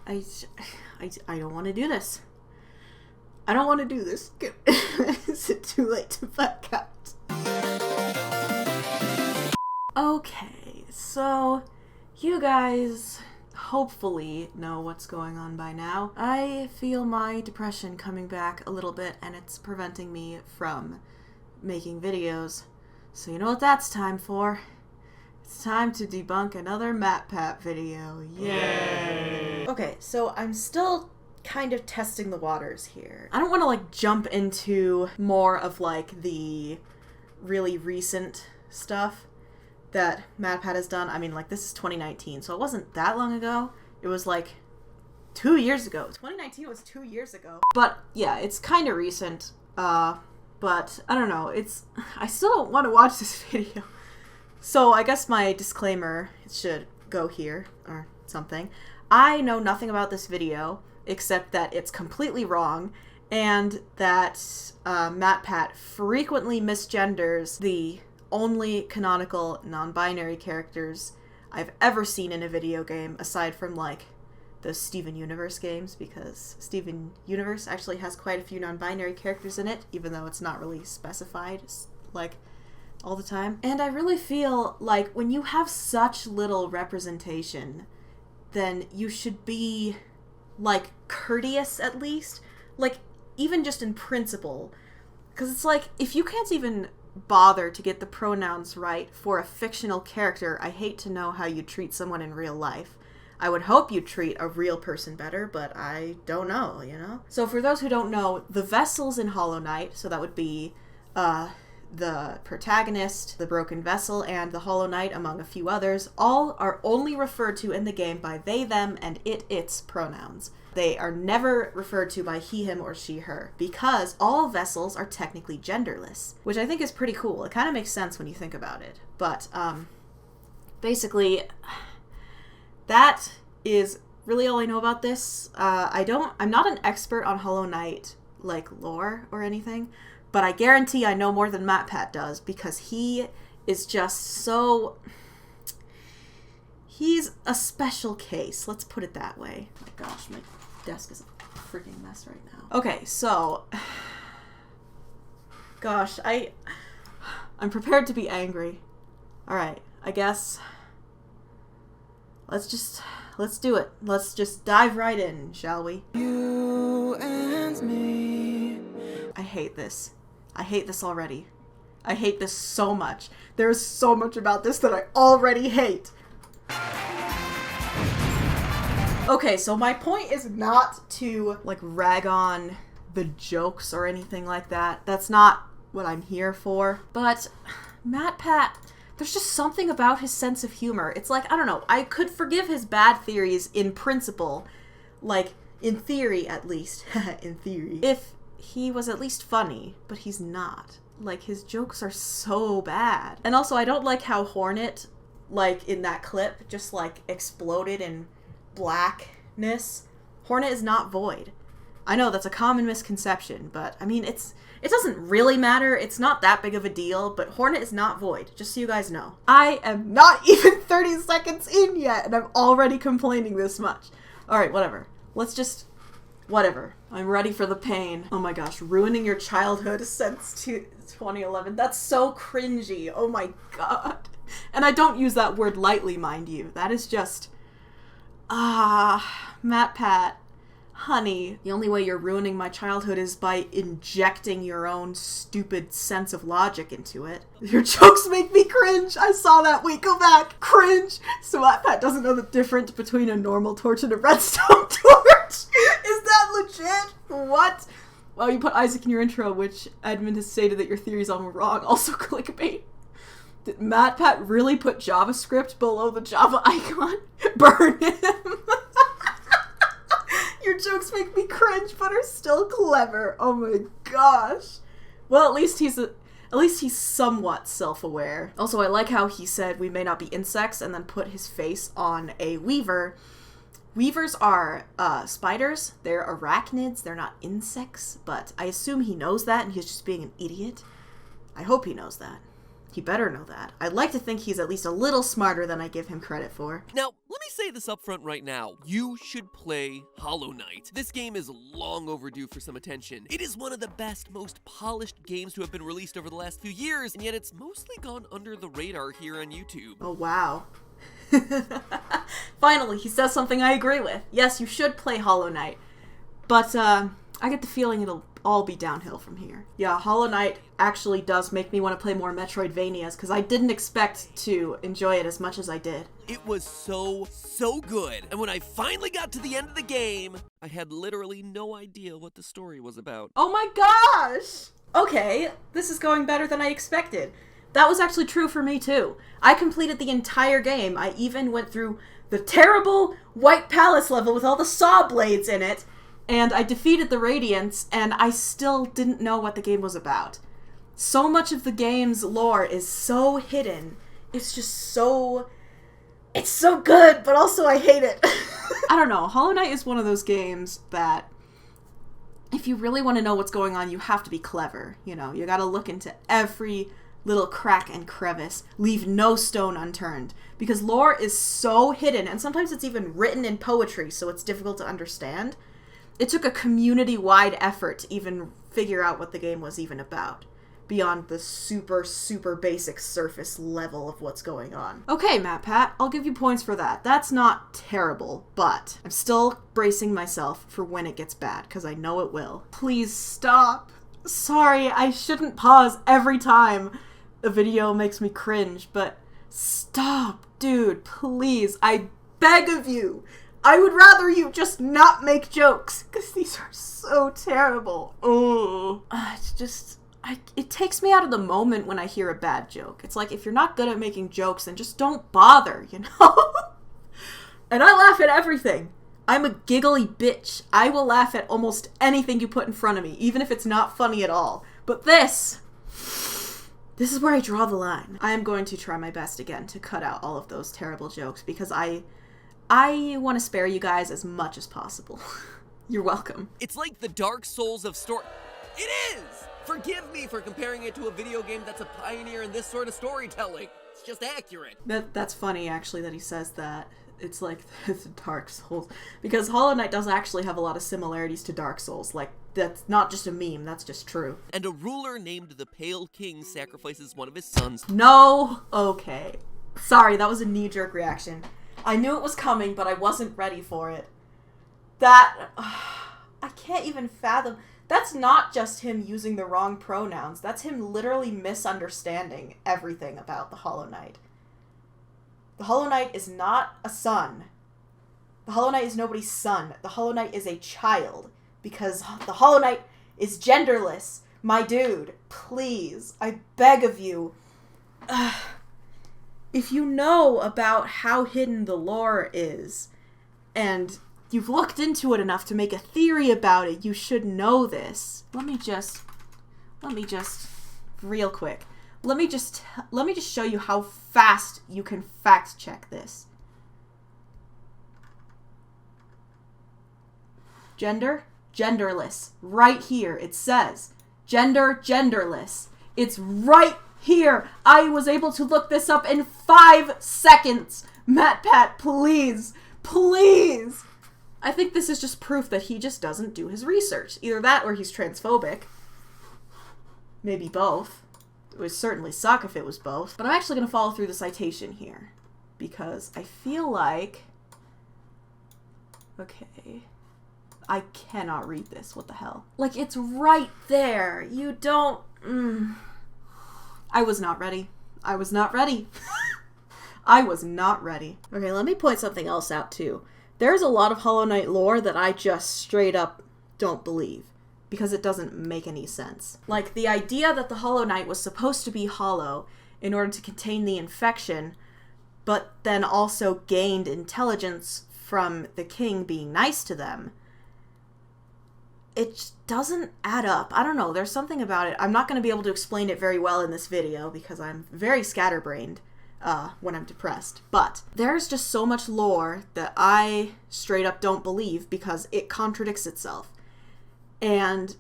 I don't want to do this. I don't want to do this. Is it too late to back out? Okay, so you guys hopefully know what's going on by now. I feel my depression coming back a little bit, and it's preventing me from making videos. So you know what that's time for? It's time to debunk another MatPat video. Yay! Okay, so I'm still kind of testing the waters here. I don't want to like jump into more of like the really recent stuff that MatPat has done. I mean, like, this is 2019, so it wasn't that long ago. It was like 2 years ago. 2019 was 2 years ago. But yeah, it's kind of recent. But I don't know. I still don't want to watch this video. So I guess my disclaimer should go here or something. I know nothing about this video except that it's completely wrong and that MatPat frequently misgenders the only canonical non-binary characters I've ever seen in a video game, aside from like the Steven Universe games, because Steven Universe actually has quite a few non-binary characters in it, even though it's not really specified like all the time. And I really feel like when you have such little representation, then you should be like courteous at least, like even just in principle, because it's like if you can't even bother to get the pronouns right for a fictional character, I hate to know how you treat someone in real life. I would hope you treat a real person better, but I don't know, you know? So for those who don't know, the vessels in Hollow Knight, so that would be the protagonist, the broken vessel, and the Hollow Knight, among a few others, all are only referred to in the game by they, them, and it, its pronouns. They are never referred to by he, him, or she, her, because all vessels are technically genderless, which I think is pretty cool. It kind of makes sense when you think about it. But, basically, that is really all I know about this. I'm not an expert on Hollow Knight, like, lore or anything, but I guarantee I know more than MatPat does, because he is just so... He's a special case, let's put it that way. Oh my gosh, my desk is a freaking mess right now. Okay, so... Gosh, I'm prepared to be angry. Alright, I guess... Let's do it. Let's just dive right in, shall we? You and me. I hate this. I hate this already. I hate this so much. There's so much about this that I already hate. Okay, so my point is not to, like, rag on the jokes or anything like that. That's not what I'm here for. But MatPat, there's just something about his sense of humor. It's like, I don't know, I could forgive his bad theories in principle, like, in theory at least, in theory, if he was at least funny, but he's not. Like, his jokes are so bad. And also, I don't like how Hornet, like, in that clip, just, like, exploded in blackness. Hornet is not void. I know that's a common misconception, but, I mean, it doesn't really matter. It's not that big of a deal, but Hornet is not void, just so you guys know. I am not even 30 seconds in yet, and I'm already complaining this much. Alright, whatever. Whatever. I'm ready for the pain. Oh my gosh, ruining your childhood since 2011. That's so cringy. Oh my god. And I don't use that word lightly, mind you. That is just... MatPat. Honey, the only way you're ruining my childhood is by injecting your own stupid sense of logic into it. Your jokes make me cringe. I saw that. Wait, go back. Cringe. So MatPat doesn't know the difference between a normal torch and a redstone torch. Is that legit? What? Well, you put Isaac in your intro, which Edmund has stated that your theories on were wrong. Also clickbait. Did MatPat really put JavaScript below the Java icon? Burn him. Your jokes make me cringe, but are still clever. Oh my gosh. Well, at least he's somewhat self-aware. Also, I like how he said we may not be insects and then put his face on a weaver. Weavers are spiders. They're arachnids. They're not insects, but I assume he knows that and he's just being an idiot. I hope he knows that. He better know that. I'd like to think he's at least a little smarter than I give him credit for. Now, let me say this up front right now. You should play Hollow Knight. This game is long overdue for some attention. It is one of the best, most polished games to have been released over the last few years, and yet it's mostly gone under the radar here on YouTube. Oh, wow. Finally, he says something I agree with. Yes, you should play Hollow Knight. But, I get the feeling it'll all be downhill from here. Yeah, Hollow Knight actually does make me want to play more Metroidvanias, because I didn't expect to enjoy it as much as I did. It was so good. And when I finally got to the end of the game, I had literally no idea what the story was about. Oh my gosh! Okay, this is going better than I expected. That was actually true for me too. I completed the entire game. I even went through the terrible White Palace level with all the saw blades in it, and I defeated the Radiants, and I still didn't know what the game was about. So much of the game's lore is so hidden. It's just so... It's so good, but also I hate it. I don't know. Hollow Knight is one of those games that if you really want to know what's going on, you have to be clever. You know, you gotta look into every little crack and crevice. Leave no stone unturned. Because lore is so hidden, and sometimes it's even written in poetry, so it's difficult to understand. It took a community-wide effort to even figure out what the game was even about, beyond the super basic surface level of what's going on. Okay, MatPat, I'll give you points for that. That's not terrible, but I'm still bracing myself for when it gets bad, because I know it will. Please stop. Sorry, I shouldn't pause every time a video makes me cringe, but stop, dude, please. I beg of you. I would rather you just not make jokes, because these are so terrible. Oh, it's just, it takes me out of the moment when I hear a bad joke. It's like, if you're not good at making jokes, then just don't bother, you know? And I laugh at everything. I'm a giggly bitch. I will laugh at almost anything you put in front of me, even if it's not funny at all. But this is where I draw the line. I am going to try my best again to cut out all of those terrible jokes, because I want to spare you guys as much as possible. You're welcome. It's like the Dark Souls of story. It is! Forgive me for comparing it to a video game that's a pioneer in this sort of storytelling. It's just accurate. That's funny, actually, that he says that. It's like the Dark Souls. Because Hollow Knight does actually have a lot of similarities to Dark Souls. Like, that's not just a meme, that's just true. And a ruler named the Pale King sacrifices one of his sons. No! Okay. Sorry, that was a knee-jerk reaction. I knew it was coming, but I wasn't ready for it. I can't even fathom. That's not just him using the wrong pronouns. That's him literally misunderstanding everything about the Hollow Knight. The Hollow Knight is not a son. The Hollow Knight is nobody's son. The Hollow Knight is a child. Because the Hollow Knight is genderless. My dude, please, I beg of you. If you know about how hidden the lore is, and you've looked into it enough to make a theory about it, you should know this. Let me just, real quick. Let me just show you how fast you can fact check this. Gender, genderless. Right here, it says gender, genderless. It's right here. I was able to look this up in 5 seconds. MatPat, please. Please. I think this is just proof that he just doesn't do his research. Either that or he's transphobic. Maybe both. It would certainly suck if it was both. But I'm actually going to follow through the citation here. Because I feel like... Okay. I cannot read this. What the hell? Like, it's right there. You don't... I was not ready. I was not ready. I was not ready. Okay, let me point something else out too. There's a lot of Hollow Knight lore that I just straight up don't believe, because it doesn't make any sense. Like, the idea that the Hollow Knight was supposed to be hollow in order to contain the infection, but then also gained intelligence from the king being nice to them, it just doesn't add up. I don't know, there's something about it. I'm not going to be able to explain it very well in this video because I'm very scatterbrained when I'm depressed. But there's just so much lore that I straight up don't believe because it contradicts itself. And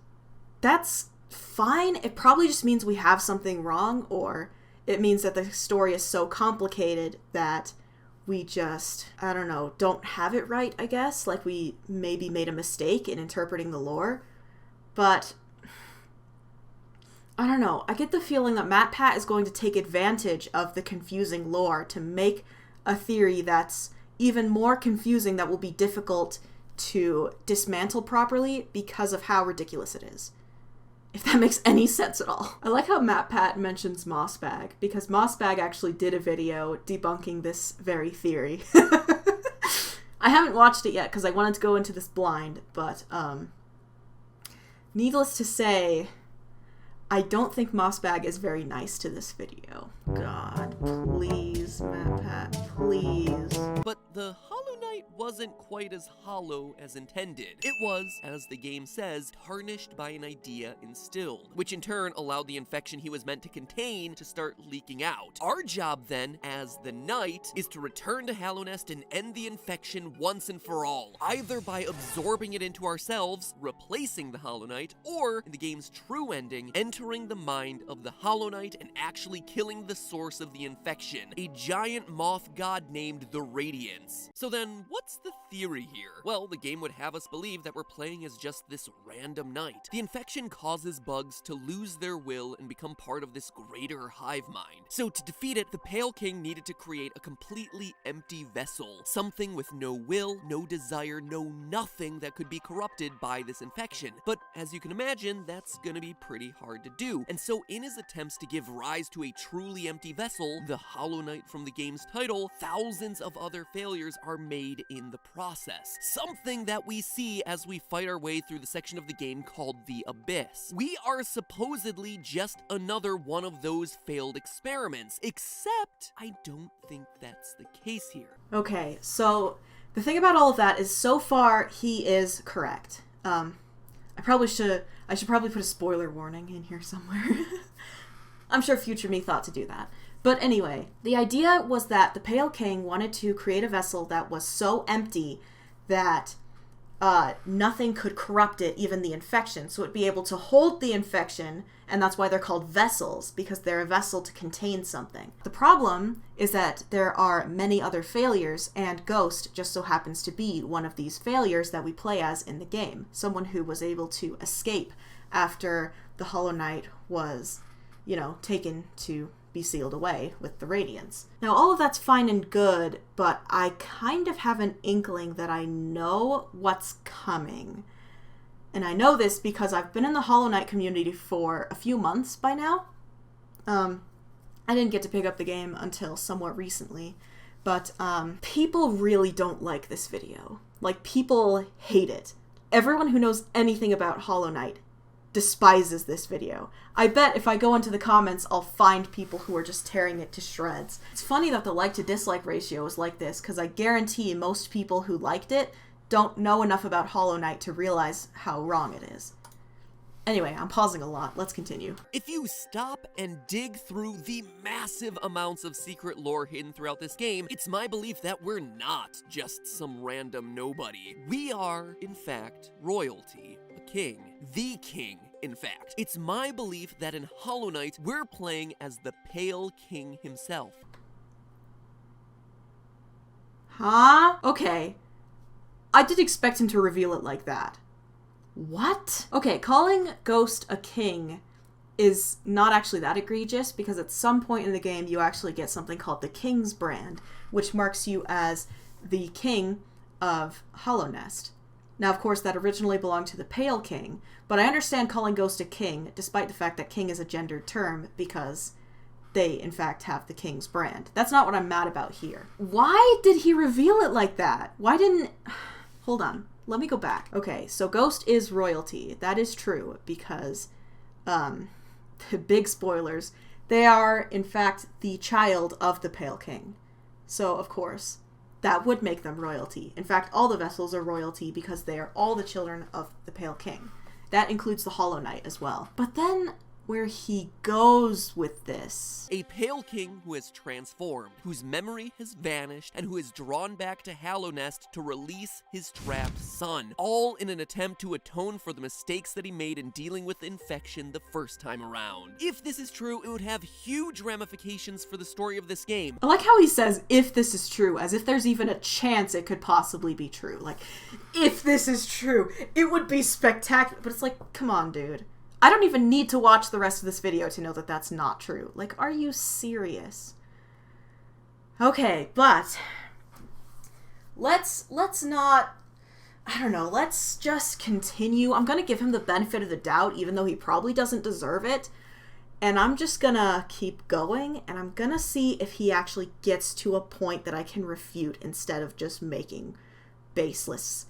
that's fine. It probably just means we have something wrong, or it means that the story is so complicated that we just, I don't know, don't have it right, I guess. Like, we maybe made a mistake in interpreting the lore. But I don't know. I get the feeling that MatPat is going to take advantage of the confusing lore to make a theory that's even more confusing, that will be difficult to dismantle properly because of how ridiculous it is. If that makes any sense at all. I like how MatPat mentions Mossbag, because Mossbag actually did a video debunking this very theory. I haven't watched it yet because I wanted to go into this blind, but needless to say, I don't think Mossbag is very nice to this video. God, please, MatPat, please. But the Hollow Knight wasn't quite as hollow as intended. It was, as the game says, tarnished by an idea instilled, which in turn allowed the infection he was meant to contain to start leaking out. Our job then, as the Knight, is to return to Hallownest and end the infection once and for all, either by absorbing it into ourselves, replacing the Hollow Knight, or, in the game's true ending, entering the mind of the Hollow Knight and actually killing the source of the infection, a giant moth god named the Radiance. So then, what's the theory here? Well, the game would have us believe that we're playing as just this random knight. The infection causes bugs to lose their will and become part of this greater hive mind. So to defeat it, the Pale King needed to create a completely empty vessel, something with no will, no desire, no nothing that could be corrupted by this infection. But as you can imagine, that's gonna be pretty hard to do. And so in his attempts to give rise to a truly empty vessel, the Hollow Knight from the game's title, thousands of other failures are made in the process. Something that we see as we fight our way through the section of the game called the Abyss. We are supposedly just another one of those failed experiments, except I don't think that's the case here. Okay, so the thing about all of that is, so far he is correct. I should probably put a spoiler warning in here somewhere. I'm sure future me thought to do that. But anyway, the idea was that the Pale King wanted to create a vessel that was so empty that nothing could corrupt it, even the infection. So it'd be able to hold the infection, and that's why they're called vessels, because they're a vessel to contain something. The problem is that there are many other failures, and Ghost just so happens to be one of these failures that we play as in the game. Someone who was able to escape after the Hollow Knight was, taken to be sealed away with the Radiance. Now, all of that's fine and good, but I kind of have an inkling that I know what's coming. And I know this because I've been in the Hollow Knight community for a few months by now. I didn't get to pick up the game until somewhat recently, but people really don't like this video. Like, people hate it. Everyone who knows anything about Hollow Knight despises this video. I bet if I go into the comments, I'll find people who are just tearing it to shreds. It's funny that the like to dislike ratio is like this, because I guarantee most people who liked it don't know enough about Hollow Knight to realize how wrong it is. Anyway, I'm pausing a lot. Let's continue. If you stop and dig through the massive amounts of secret lore hidden throughout this game, it's my belief that we're not just some random nobody. We are, in fact, royalty. A king. The king, in fact. It's my belief that in Hollow Knight, we're playing as the Pale King himself. Huh? Okay. I did expect him to reveal it like that. What? Okay, calling Ghost a king is not actually that egregious, because at some point in the game you actually get something called the King's Brand, which marks you as the king of Hallownest. Now, of course, that originally belonged to the Pale King, but I understand calling Ghost a king, despite the fact that king is a gendered term, because they, in fact, have the King's Brand. That's not what I'm mad about here. Why did he reveal it like that? Why didn't... Hold on. Let me go back. Okay, so Ghost is royalty. That is true, because, big spoilers, they are, in fact, the child of the Pale King. So, of course, that would make them royalty. In fact, all the vessels are royalty because they are all the children of the Pale King. That includes the Hollow Knight as well. But then, where he goes with this. A Pale King who has transformed, whose memory has vanished, and who is drawn back to Hallownest to release his trapped son, all in an attempt to atone for the mistakes that he made in dealing with infection the first time around. If this is true, it would have huge ramifications for the story of this game. I like how he says, if this is true, as if there's even a chance it could possibly be true. Like, if this is true, it would be spectacular. But it's like, come on, dude. I don't even need to watch the rest of this video to know that that's not true. Like, are you serious? Okay, but let's not, I don't know, let's just continue. I'm gonna give him the benefit of the doubt, even though he probably doesn't deserve it. And I'm just gonna keep going, and I'm gonna see if he actually gets to a point that I can refute instead of just making baseless,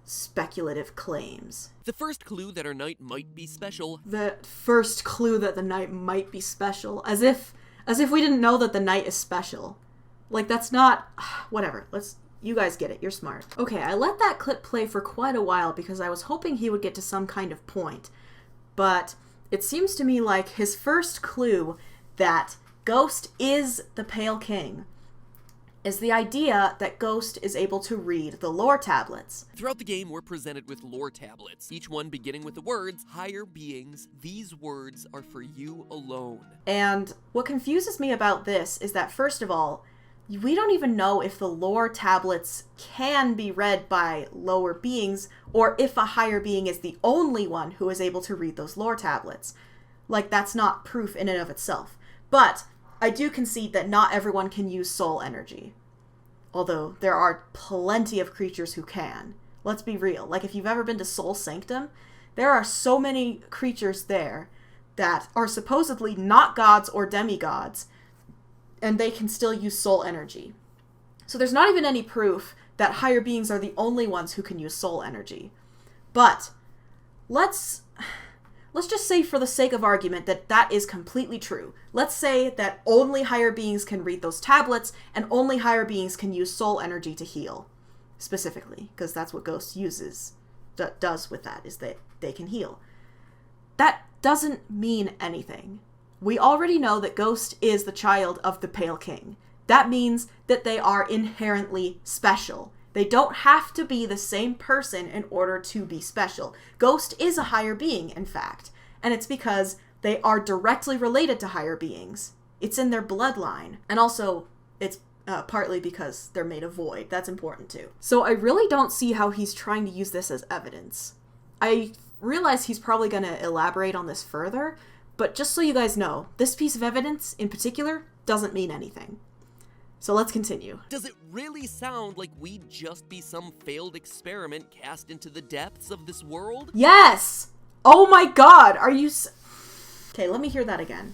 speculative claims. The first clue that our night might be special. The first clue that the night might be special. As if we didn't know that the night is special. Like, that's not... Whatever. You guys get it. You're smart. Okay, I let that clip play for quite a while because I was hoping he would get to some kind of point. But it seems to me like his first clue that Ghost is the Pale King is the idea that Ghost is able to read the lore tablets. Throughout the game, we're presented with lore tablets, each one beginning with the words, "Higher beings, these words are for you alone." And what confuses me about this is that, first of all, we don't even know if the lore tablets can be read by lower beings, or if a higher being is the only one who is able to read those lore tablets. Like, that's not proof in and of itself. But I do concede that not everyone can use soul energy. Although there are plenty of creatures who can. Let's be real. Like, if you've ever been to Soul Sanctum, there are so many creatures there that are supposedly not gods or demigods, and they can still use soul energy. So there's not even any proof that higher beings are the only ones who can use soul energy. But let's just say, for the sake of argument, that that is completely true. Let's say that only higher beings can read those tablets, and only higher beings can use soul energy to heal, specifically, because that's what Ghost does with that, is that they can heal. That doesn't mean anything. We already know that Ghost is the child of the Pale King. That means that they are inherently special. They don't have to be the same person in order to be special. Ghost is a higher being, in fact, and it's because they are directly related to higher beings. It's in their bloodline, and also it's partly because they're made of void. That's important too. So I really don't see how he's trying to use this as evidence. I realize he's probably going to elaborate on this further, but just so you guys know, this piece of evidence in particular doesn't mean anything. So let's continue. Does it really sound like we'd just be some failed experiment cast into the depths of this world? Yes! Oh my god, are you Okay, let me hear that again.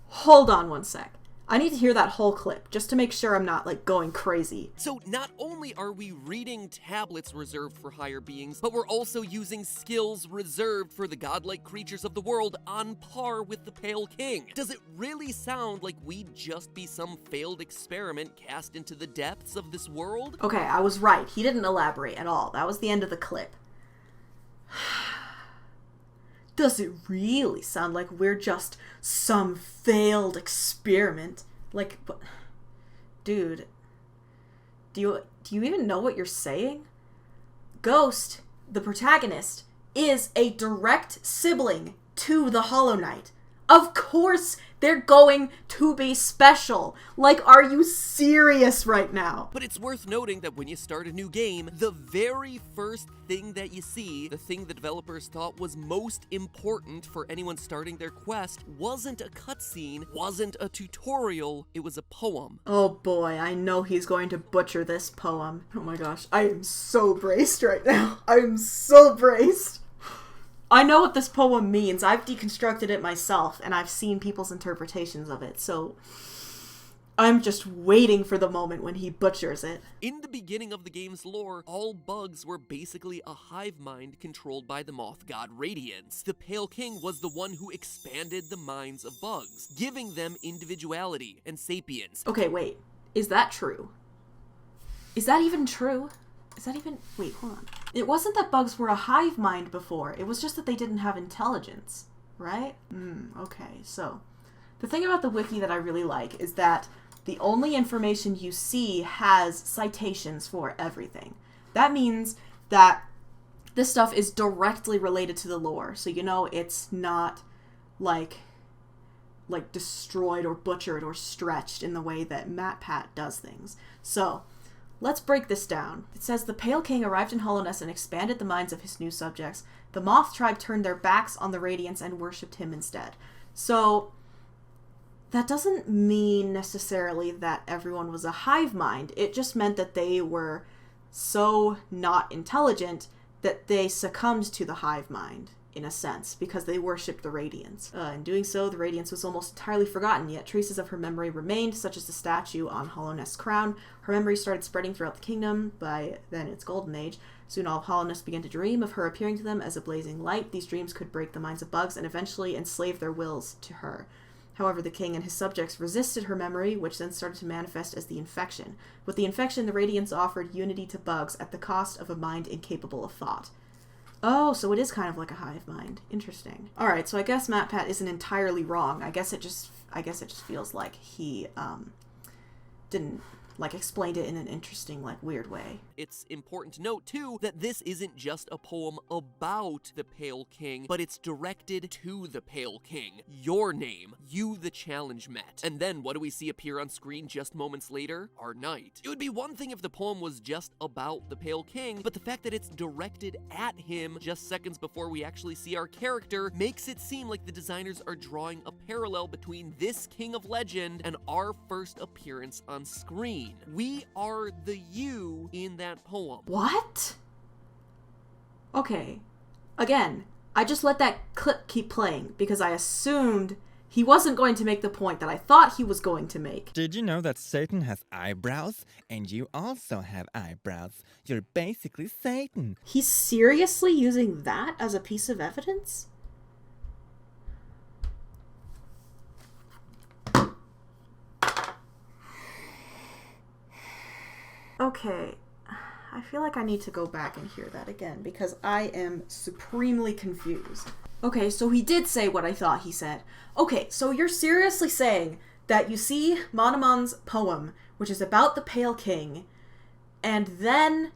Hold on one sec. I need to hear that whole clip, just to make sure I'm not, like, going crazy. So not only are we reading tablets reserved for higher beings, but we're also using skills reserved for the godlike creatures of the world on par with the Pale King. Does it really sound like we'd just be some failed experiment cast into the depths of this world? Okay, I was right. He didn't elaborate at all. That was the end of the clip. Does it really sound like we're just some failed experiment? Like, dude, do you even know what you're saying? Ghost, the protagonist, is a direct sibling to the Hollow Knight. Of course they're going to be special. Like, are you serious right now? But it's worth noting that when you start a new game, the very first thing that you see, the thing the developers thought was most important for anyone starting their quest, wasn't a cutscene, wasn't a tutorial, it was a poem. Oh boy, I know he's going to butcher this poem. Oh my gosh, I am so braced right now. I am so braced. I know what this poem means. I've deconstructed it myself, and I've seen people's interpretations of it, so I'm just waiting for the moment when he butchers it. In the beginning of the game's lore, all bugs were basically a hive mind controlled by the moth god Radiance. The Pale King was the one who expanded the minds of bugs, giving them individuality and sapience. Okay, wait. Is that true? Is that even true? Wait, hold on. It wasn't that bugs were a hive mind before. It was just that they didn't have intelligence. right? Okay, so the thing about the wiki that I really like is that the only information you see has citations for everything. That means that this stuff is directly related to the lore, so you know it's not like destroyed or butchered or stretched in the way that MatPat does things. So let's break this down. It says the Pale King arrived in Hollownest and expanded the minds of his new subjects. The Moth tribe turned their backs on the Radiance and worshipped him instead. So that doesn't mean necessarily that everyone was a hive mind. It just meant that they were so not intelligent that they succumbed to the hive mind, in a sense, because they worshipped the Radiance. In doing so, the Radiance was almost entirely forgotten, yet traces of her memory remained, such as the statue on Hollownest's crown. Her memory started spreading throughout the kingdom, by then its golden age. Soon all of Hollownest began to dream of her appearing to them as a blazing light. These dreams could break the minds of bugs and eventually enslave their wills to her. However, the king and his subjects resisted her memory, which then started to manifest as the infection. With the infection, the Radiance offered unity to bugs at the cost of a mind incapable of thought. Oh, so it is kind of like a hive mind. Interesting. Alright, so I guess MatPat isn't entirely wrong. I guess it just feels like he, didn't, explained it in an interesting, weird way. It's important to note, too, that this isn't just a poem about the Pale King, but it's directed to the Pale King. Your name. You the challenge met. And then what do we see appear on screen just moments later? Our knight. It would be one thing if the poem was just about the Pale King, but the fact that it's directed at him just seconds before we actually see our character makes it seem like the designers are drawing a parallel between this King of Legend and our first appearance on screen. We are the you in that poem. What? Okay. Again, I just let that clip keep playing because I assumed he wasn't going to make the point that I thought he was going to make. Did you know that Satan has eyebrows? And you also have eyebrows. You're basically Satan. He's seriously using that as a piece of evidence? Okay, I feel like I need to go back and hear that again because I am supremely confused. Okay, so he did say what I thought he said. Okay, so you're seriously saying that you see Monomon's poem, which is about the Pale King, and then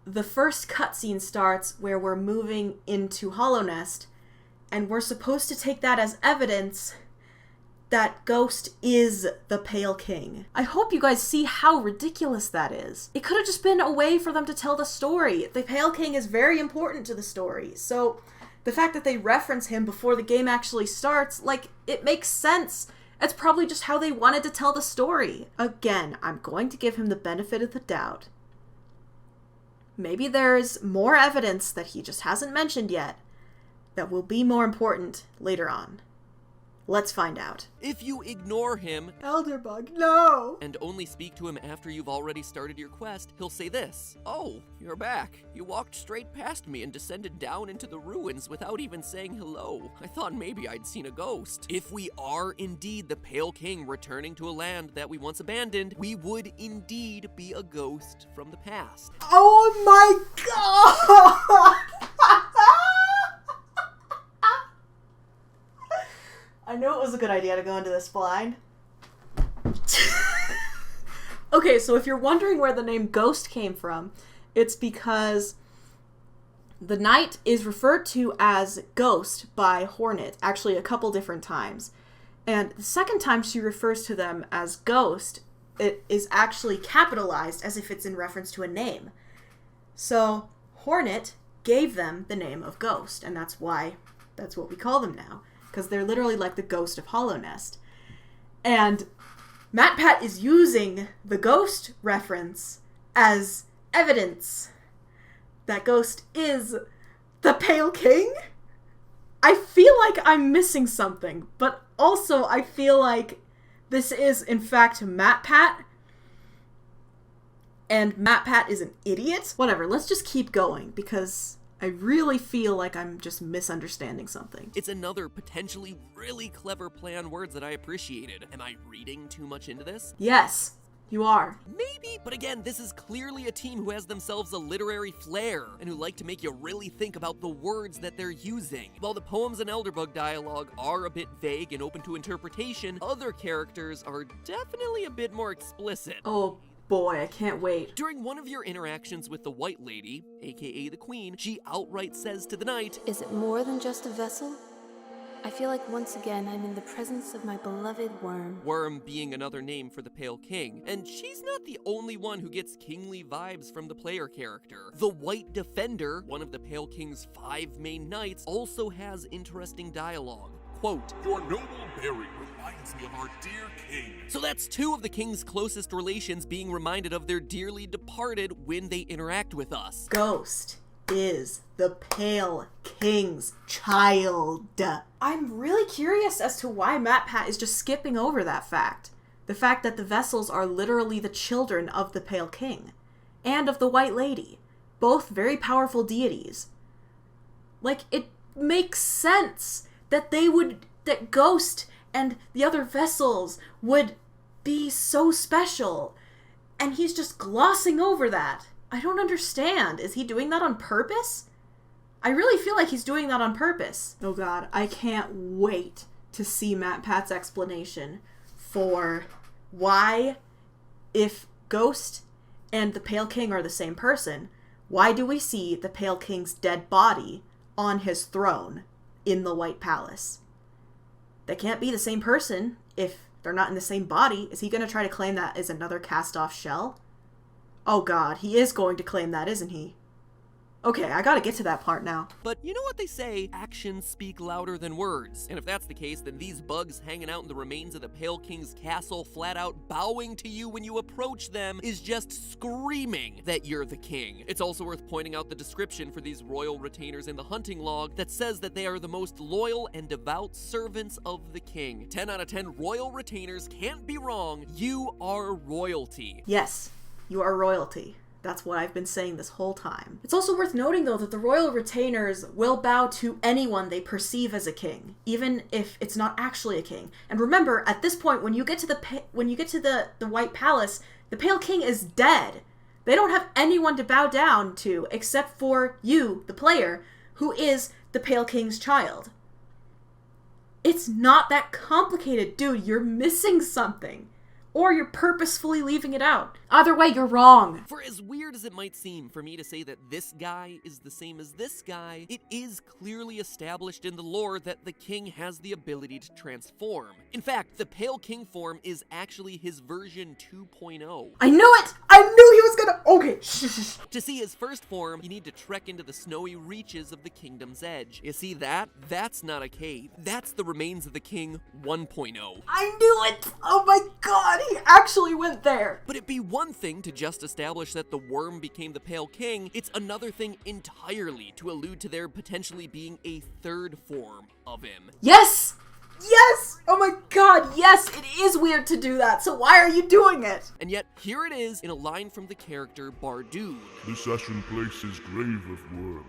the first cutscene starts where we're moving into Hollownest, and we're supposed to take that as evidence that Ghost is the Pale King. I hope you guys see how ridiculous that is. It could have just been a way for them to tell the story. The Pale King is very important to the story, so the fact that they reference him before the game actually starts, it makes sense. It's probably just how they wanted to tell the story. Again, I'm going to give him the benefit of the doubt. Maybe there's more evidence that he just hasn't mentioned yet that will be more important later on. Let's find out. If you ignore him, Elderbug, no! and only speak to him after you've already started your quest, he'll say this: "Oh, you're back. You walked straight past me and descended down into the ruins without even saying hello. I thought maybe I'd seen a ghost." If we are indeed the Pale King returning to a land that we once abandoned, we would indeed be a ghost from the past. Oh my god! I knew it was a good idea to go into this blind. Okay, so if you're wondering where the name Ghost came from, it's because the knight is referred to as Ghost by Hornet, actually a couple different times. And the second time she refers to them as Ghost, it is actually capitalized as if it's in reference to a name. So Hornet gave them the name of Ghost, and that's what we call them now. Because they're literally like the ghost of Hollownest. And MatPat is using the ghost reference as evidence that Ghost is the Pale King? I feel like I'm missing something, but also I feel like this is in fact MatPat, and MatPat is an idiot? Whatever, let's just keep going, because I really feel like I'm just misunderstanding something. It's another potentially really clever play on words that I appreciated. Am I reading too much into this? Yes. You are. Maybe, but again, this is clearly a team who has themselves a literary flair and who like to make you really think about the words that they're using. While the poems and Elderbug dialogue are a bit vague and open to interpretation, other characters are definitely a bit more explicit. Oh boy, I can't wait. During one of your interactions with the White Lady, aka the Queen, she outright says to the Knight, Is it more than just a vessel? I feel like once again I'm in the presence of my beloved Worm. Worm being another name for the Pale King, and she's not the only one who gets kingly vibes from the player character. The White Defender, one of the Pale King's 5 main knights, also has interesting dialogue. Quote, Your noble bearing reminds me of our dear king. So that's 2 of the king's closest relations being reminded of their dearly departed when they interact with us. Ghost is the Pale King's child. I'm really curious as to why MatPat is just skipping over that fact. The fact that the vessels are literally the children of the Pale King and of the White Lady, both very powerful deities. Like, it makes sense that that Ghost and the other vessels would be so special, and he's just glossing over that. I don't understand. Is he doing that on purpose? I really feel like he's doing that on purpose. Oh god, I can't wait to see MatPat's explanation for why, if Ghost and the Pale King are the same person, why do we see the Pale King's dead body on his throne in the White Palace? They can't be the same person if they're not in the same body. Is he going to try to claim that is another cast-off shell? Oh god, he is going to claim that, isn't he? Okay, I gotta get to that part now. But you know what they say, actions speak louder than words. And if that's the case, then these bugs hanging out in the remains of the Pale King's castle, flat out bowing to you when you approach them, is just screaming that you're the king. It's also worth pointing out the description for these royal retainers in the hunting log that says that they are the most loyal and devout servants of the king. 10 out of 10 royal retainers can't be wrong. You are royalty. Yes, you are royalty. That's what I've been saying this whole time. It's also worth noting, though, that the royal retainers will bow to anyone they perceive as a king, even if it's not actually a king. And remember, at this point, when you get to the White Palace, the Pale King is dead. They don't have anyone to bow down to except for you, the player, who is the Pale King's child. It's not that complicated, dude. You're missing something. Or you're purposefully leaving it out. Either way, you're wrong. For as weird as it might seem for me to say that this guy is the same as this guy, it is clearly established in the lore that the king has the ability to transform. In fact, the Pale King form is actually his version 2.0. I knew it! I knew he was gonna... Okay, shh. To see his first form, you need to trek into the snowy reaches of the kingdom's edge. You see that? That's not a cave. That's the remains of the king 1.0. I knew it! Oh my god, he actually went there! But it'd be one thing to just establish that the worm became the Pale King, it's another thing entirely to allude to there potentially being a third form of him. Yes! Yes! Oh my god, yes! It is weird to do that, so why are you doing it? And yet, here it is in a line from the character Bardoon. This ashen place is grave of worm.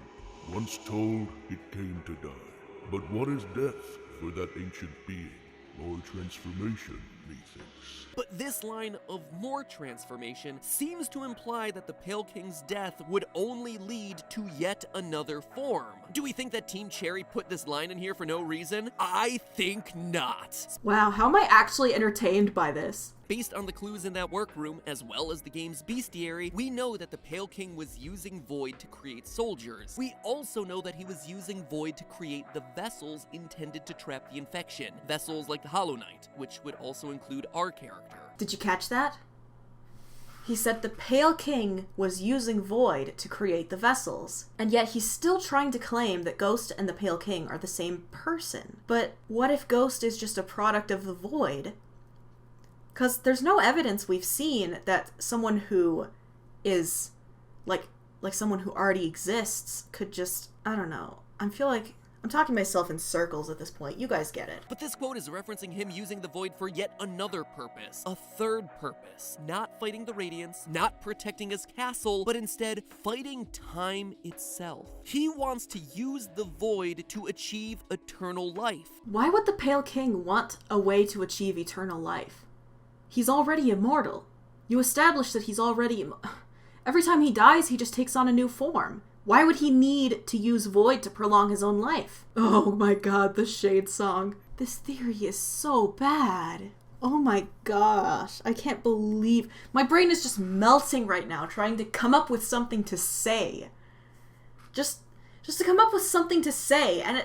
Once told, it came to die. But what is death for that ancient being? More transformation, methinks. But this line of more transformation seems to imply that the Pale King's death would only lead to yet another form. Do we think that Team Cherry put this line in here for no reason? I think not. Wow, how am I actually entertained by this? Based on the clues in that workroom, as well as the game's bestiary, we know that the Pale King was using Void to create soldiers. We also know that he was using Void to create the vessels intended to trap the infection. Vessels like the Hollow Knight, which would also include our character. Did you catch that? He said the Pale King was using Void to create the vessels, and yet he's still trying to claim that Ghost and the Pale King are the same person. But what if Ghost is just a product of the Void? Because there's no evidence we've seen that someone who is, like someone who already exists could just, I don't know. I feel like I'm talking myself in circles at this point. You guys get it. But this quote is referencing him using the Void for yet another purpose. A third purpose. Not fighting the Radiance, not protecting his castle, but instead fighting time itself. He wants to use the Void to achieve eternal life. Why would the Pale King want a way to achieve eternal life? He's already immortal. You establish that he's already... Every time he dies, he just takes on a new form. Why would he need to use void to prolong his own life? Oh my god, the Shade song. This theory is so bad. Oh my gosh, I can't believe... My brain is just melting right now, trying to come up with something to say. Just to come up with something to say, and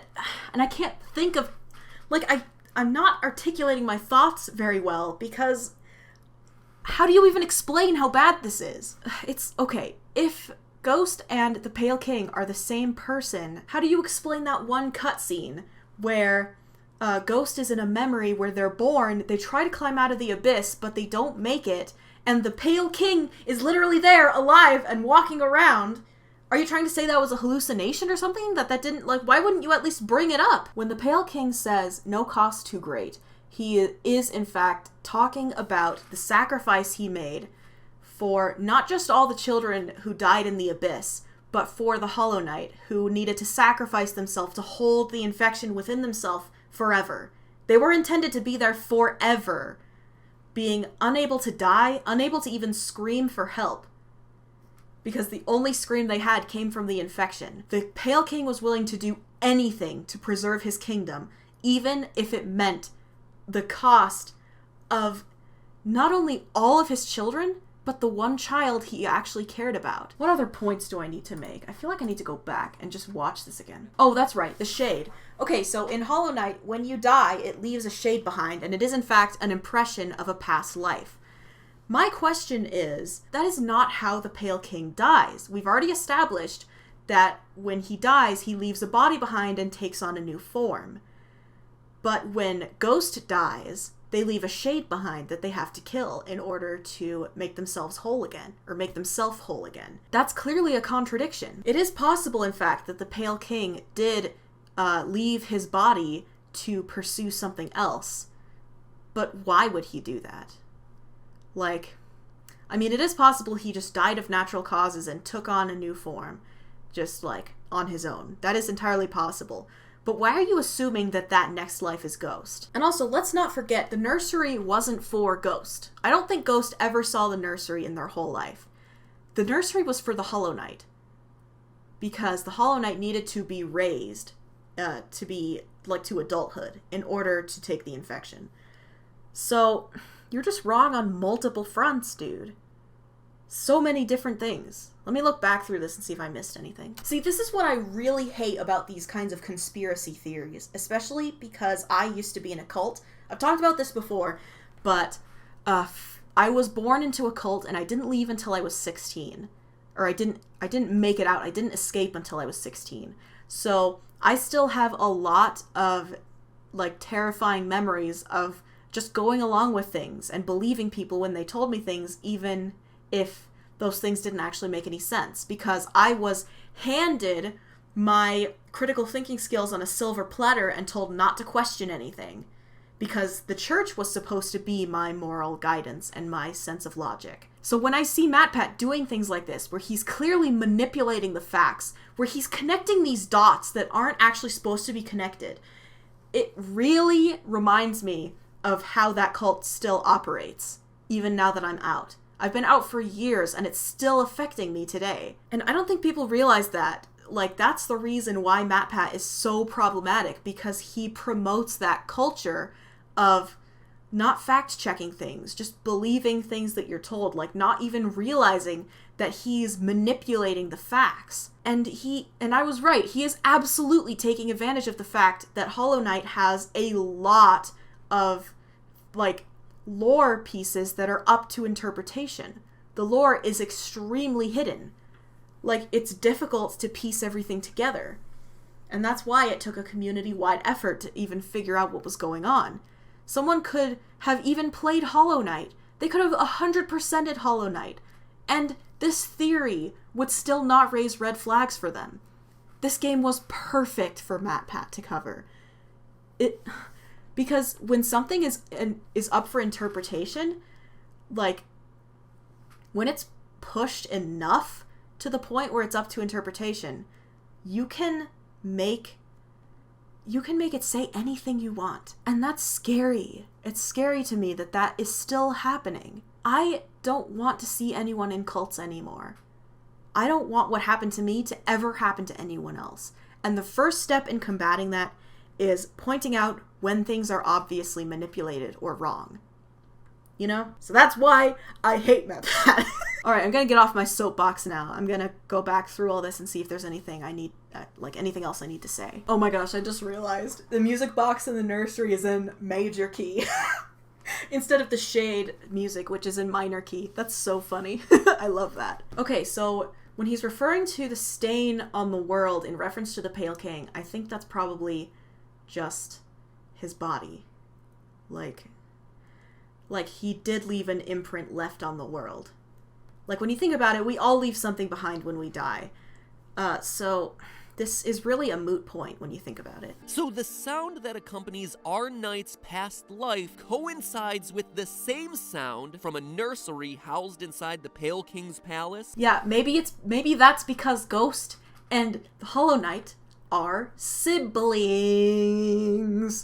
I can't think of... Like, I'm not articulating my thoughts very well, because... How do you even explain how bad this is? It's... Okay, if Ghost and the Pale King are the same person, how do you explain that one cutscene where... Ghost is in a memory where they're born, they try to climb out of the abyss, but they don't make it, and the Pale King is literally there, alive, and walking around. Are you trying to say that was a hallucination or something? That didn't, like, why wouldn't you at least bring it up? When the Pale King says, no cost too great, he is, in fact, talking about the sacrifice he made for not just all the children who died in the abyss, but for the Hollow Knight, who needed to sacrifice themselves to hold the infection within themselves forever. They were intended to be there forever, being unable to die, unable to even scream for help, because the only scream they had came from the infection. The Pale King was willing to do anything to preserve his kingdom, even if it meant the cost of not only all of his children, but the one child he actually cared about. What other points do I need to make? I feel like I need to go back and just watch this again. Oh, that's right, the shade. Okay, so in Hollow Knight, when you die, it leaves a shade behind, and it is in fact an impression of a past life. My question is, that is not how the Pale King dies. We've already established that when he dies, he leaves a body behind and takes on a new form. But when Ghost dies, they leave a shade behind that they have to kill in order to make themselves whole again, or make themselves whole again. That's clearly a contradiction. It is possible, in fact, that the Pale King did leave his body to pursue something else. But why would he do that? Like, I mean, it is possible he just died of natural causes and took on a new form, just, like, on his own. That is entirely possible. But why are you assuming that that next life is Ghost? And also, let's not forget, the nursery wasn't for Ghost. I don't think Ghost ever saw the nursery in their whole life. The nursery was for the Hollow Knight, because the Hollow Knight needed to be raised to be, like, to adulthood in order to take the infection. So, you're just wrong on multiple fronts, dude. So many different things. Let me look back through this and see if I missed anything. See, this is what I really hate about these kinds of conspiracy theories, especially because I used to be in a cult. I've talked about this before, but I was born into a cult and I didn't leave until I was 16. Or I didn't make it out. I didn't escape until I was 16. So I still have a lot of, like, terrifying memories of just going along with things and believing people when they told me things, even if those things didn't actually make any sense, because I was handed my critical thinking skills on a silver platter and told not to question anything, because the church was supposed to be my moral guidance and my sense of logic. So when I see MatPat doing things like this, where he's clearly manipulating the facts, where he's connecting these dots that aren't actually supposed to be connected, it really reminds me of how that cult still operates, even now that I'm out. I've been out for years, and it's still affecting me today. And I don't think people realize that. Like, that's the reason why MatPat is so problematic, because he promotes that culture of not fact-checking things, just believing things that you're told, like not even realizing that he's manipulating the facts. And I was right, he is absolutely taking advantage of the fact that Hollow Knight has a lot of, like, lore pieces that are up to interpretation. The lore is extremely hidden. Like, it's difficult to piece everything together. And that's why it took a community-wide effort to even figure out what was going on. Someone could have even played Hollow Knight. They could have 100%ed Hollow Knight. And this theory would still not raise red flags for them. This game was perfect for MatPat to cover. Because when something is up for interpretation, like, when it's pushed enough to the point where it's up to interpretation, you can make it say anything you want. And that's scary. It's scary to me that that is still happening. I don't want to see anyone in cults anymore. I don't want what happened to me to ever happen to anyone else. And the first step in combating that is pointing out when things are obviously manipulated or wrong. You know? So that's why I hate MatPat. Alright, I'm gonna get off my soapbox now. I'm gonna go back through all this and see if there's anything I need, anything else I need to say. Oh my gosh, I just realized the music box in the nursery is in major key. Instead of the shade music, which is in minor key. That's so funny. I love that. Okay, so when he's referring to the stain on the world in reference to the Pale King, I think that's probably just his body. Like he did leave an imprint left on the world. Like, when you think about it, we all leave something behind when we die. So this is really a moot point when you think about it. So the sound that accompanies our knight's past life coincides with the same sound from a nursery housed inside the Pale King's palace? Yeah, maybe that's because Ghost and the Hollow Knight are siblings.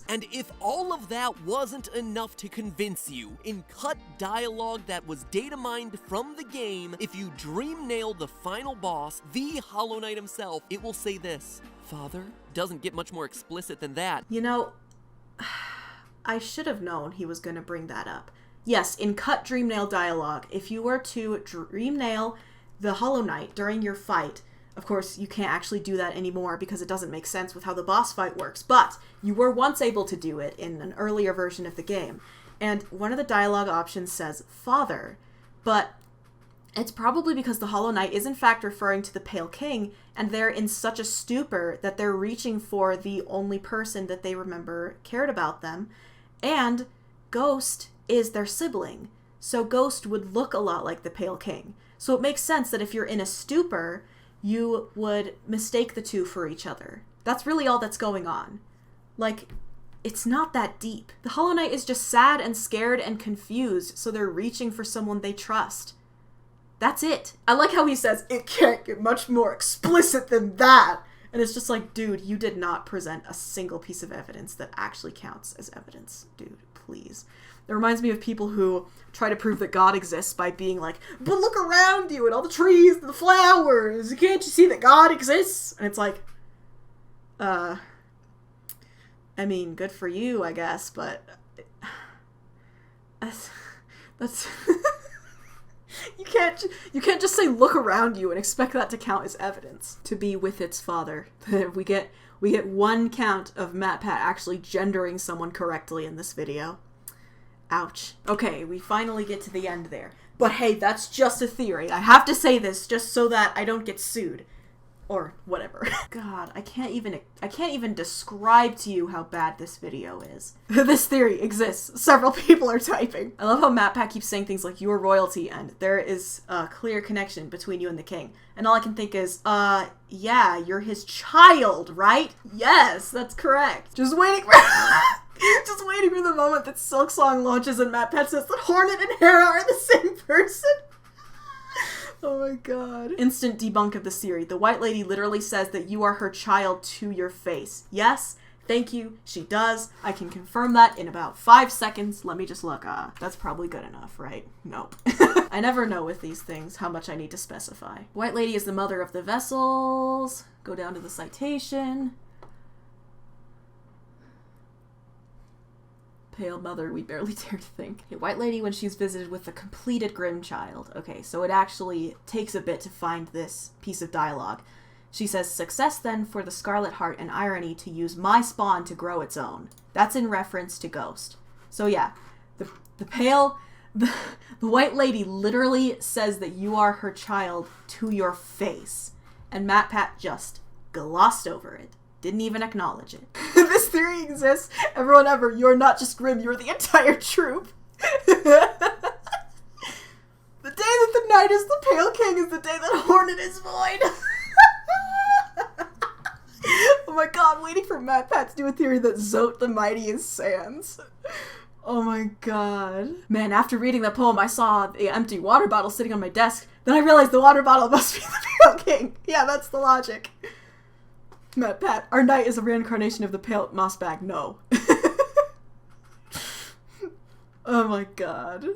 And if all of that wasn't enough to convince you, in cut dialogue that was data mined from the game, if you dream nail the final boss, the Hollow Knight himself, it will say this: "Father?" Doesn't get much more explicit than that. You know, I should have known he was gonna bring that up. Yes, in cut dream nail dialogue, if you were to dream nail the Hollow Knight during your fight, of course, you can't actually do that anymore because it doesn't make sense with how the boss fight works, but you were once able to do it in an earlier version of the game. And one of the dialogue options says, "Father," but it's probably because the Hollow Knight is in fact referring to the Pale King, and they're in such a stupor that they're reaching for the only person that they remember cared about them, and Ghost is their sibling. So Ghost would look a lot like the Pale King. So it makes sense that if you're in a stupor, you would mistake the two for each other. That's really all that's going on. Like, it's not that deep. The Hollow Knight is just sad and scared and confused, so they're reaching for someone they trust. That's it. I like how he says, "It can't get much more explicit than that." And it's just like, dude, you did not present a single piece of evidence that actually counts as evidence. Dude, please. It reminds me of people who try to prove that God exists by being like, "But look around you and all the trees and the flowers. Can't you see that God exists?" And it's like, I mean, good for you, I guess, but that's you can't just say "look around you" and expect that to count as evidence. To be with its father. we get one count of MatPat actually gendering someone correctly in this video. Ouch. Okay, we finally get to the end there. But hey, that's just a theory. I have to say this just so that I don't get sued. Or whatever. God, I can't even describe to you how bad this video is. This theory exists. Several people are typing. I love how MatPat keeps saying things like, "You are royalty," and "there is a clear connection between you and the king." And all I can think is, yeah, you're his child, right? Yes, that's correct. Just waiting for the moment that Silksong launches and MatPat says that Hornet and Hera are the same person. Oh my god. Instant debunk of the series. The White Lady literally says that you are her child to your face. Yes, thank you, she does. I can confirm that in about 5 seconds. Let me just look. That's probably good enough, right? Nope. I never know with these things how much I need to specify. White Lady is the mother of the vessels. Go down to the citation. Pale mother, we barely dare to think. Okay, White Lady when she's visited with the completed Grim Child. Okay, so it actually takes a bit to find this piece of dialogue. She says, "Success then for the Scarlet Heart and Irony to use my spawn to grow its own." That's in reference to Ghost. So yeah, the White Lady literally says that you are her child to your face. And MatPat just glossed over it. Didn't even acknowledge it. This theory exists. Everyone ever, you're not just Grim, you're the entire troop. The day that the Knight is the Pale King is the day that Hornet is void. Oh my god, waiting for MatPat to do a theory that Zote the Mighty is Sans. Oh my god. Man, after reading that poem, I saw the empty water bottle sitting on my desk. Then I realized the water bottle must be the Pale King. Yeah, that's the logic. MatPat, our knight is a reincarnation of the Pale Mossbag. No. Oh my god.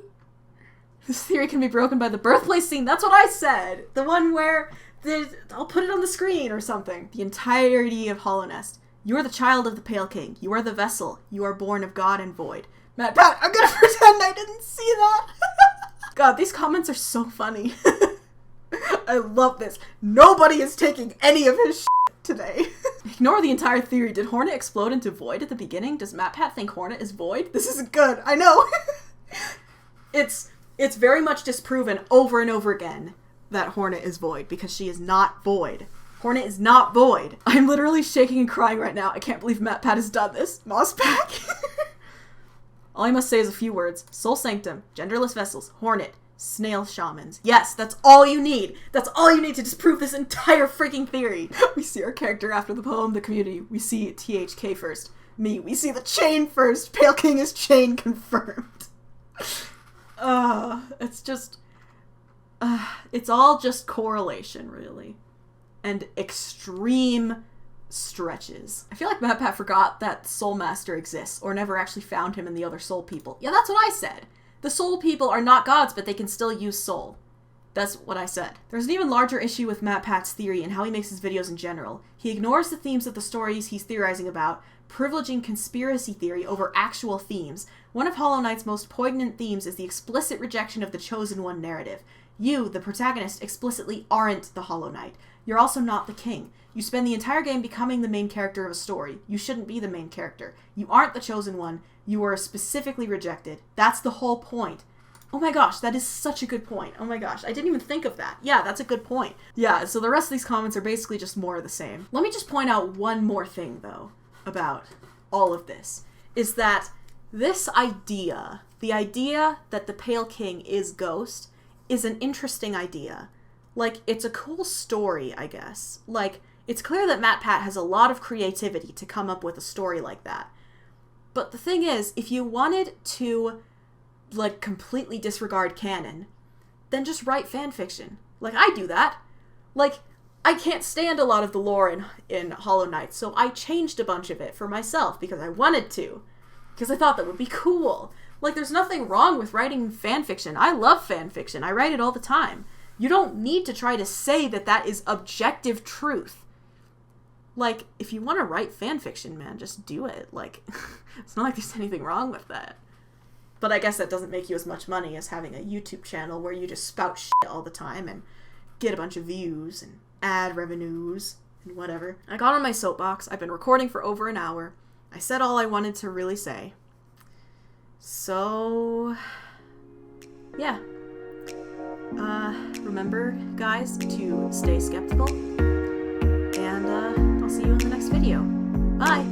This theory can be broken by the birthplace scene. That's what I said. The one where I'll put it on the screen or something. The entirety of Hollow Nest. You are the child of the Pale King. You are the vessel. You are born of God and void. MatPat, I'm gonna pretend I didn't see that. God, these comments are so funny. I love this. Nobody is taking any of his shit today. Ignore the entire theory. Did Hornet explode into void at the beginning? Does MatPat think Hornet is void? This isn't good. I know. It's very much disproven over and over again that Hornet is void, because she is not void. Hornet is not void. I'm literally shaking and crying right now. I can't believe MatPat has done this. Mosspack. All I must say is a few words. Soul Sanctum, genderless vessels, Hornet, snail shamans. Yes, that's all you need. That's all you need to disprove this entire freaking theory. We see our character after the poem, the community. We see THK first. Me, we see the chain first. Pale King is chain confirmed. It's just... it's all just correlation, really. And extreme stretches. I feel like MatPat forgot that Soul Master exists, or never actually found him in the other Soul People. Yeah, that's what I said. The Soul People are not gods, but they can still use soul. That's what I said. There's an even larger issue with MatPat's theory and how he makes his videos in general. He ignores the themes of the stories he's theorizing about, privileging conspiracy theory over actual themes. One of Hollow Knight's most poignant themes is the explicit rejection of the Chosen One narrative. You, the protagonist, explicitly aren't the Hollow Knight. You're also not the king. You spend the entire game becoming the main character of a story. You shouldn't be the main character. You aren't the Chosen One. You are specifically rejected. That's the whole point. Oh my gosh, that is such a good point. Oh my gosh, I didn't even think of that. Yeah, that's a good point. Yeah, so the rest of these comments are basically just more of the same. Let me just point out one more thing, though, about all of this. Is that this idea, the idea that the Pale King is Ghost, is an interesting idea. Like, it's a cool story, I guess. Like, it's clear that MatPat has a lot of creativity to come up with a story like that. But the thing is, if you wanted to, like, completely disregard canon, then just write fanfiction. Like, I do that. Like, I can't stand a lot of the lore in Hollow Knight, so I changed a bunch of it for myself because I wanted to. Because I thought that would be cool. Like, there's nothing wrong with writing fanfiction. I love fanfiction. I write it all the time. You don't need to try to say that that is objective truth. Like, if you want to write fanfiction, man, just do it. Like, it's not like there's anything wrong with that. But I guess that doesn't make you as much money as having a YouTube channel where you just spout shit all the time and get a bunch of views and ad revenues and whatever. I got on my soapbox. I've been recording for over an hour. I said all I wanted to really say. So, yeah. Remember, guys, to stay skeptical. And, I'll see you in the next video. Bye!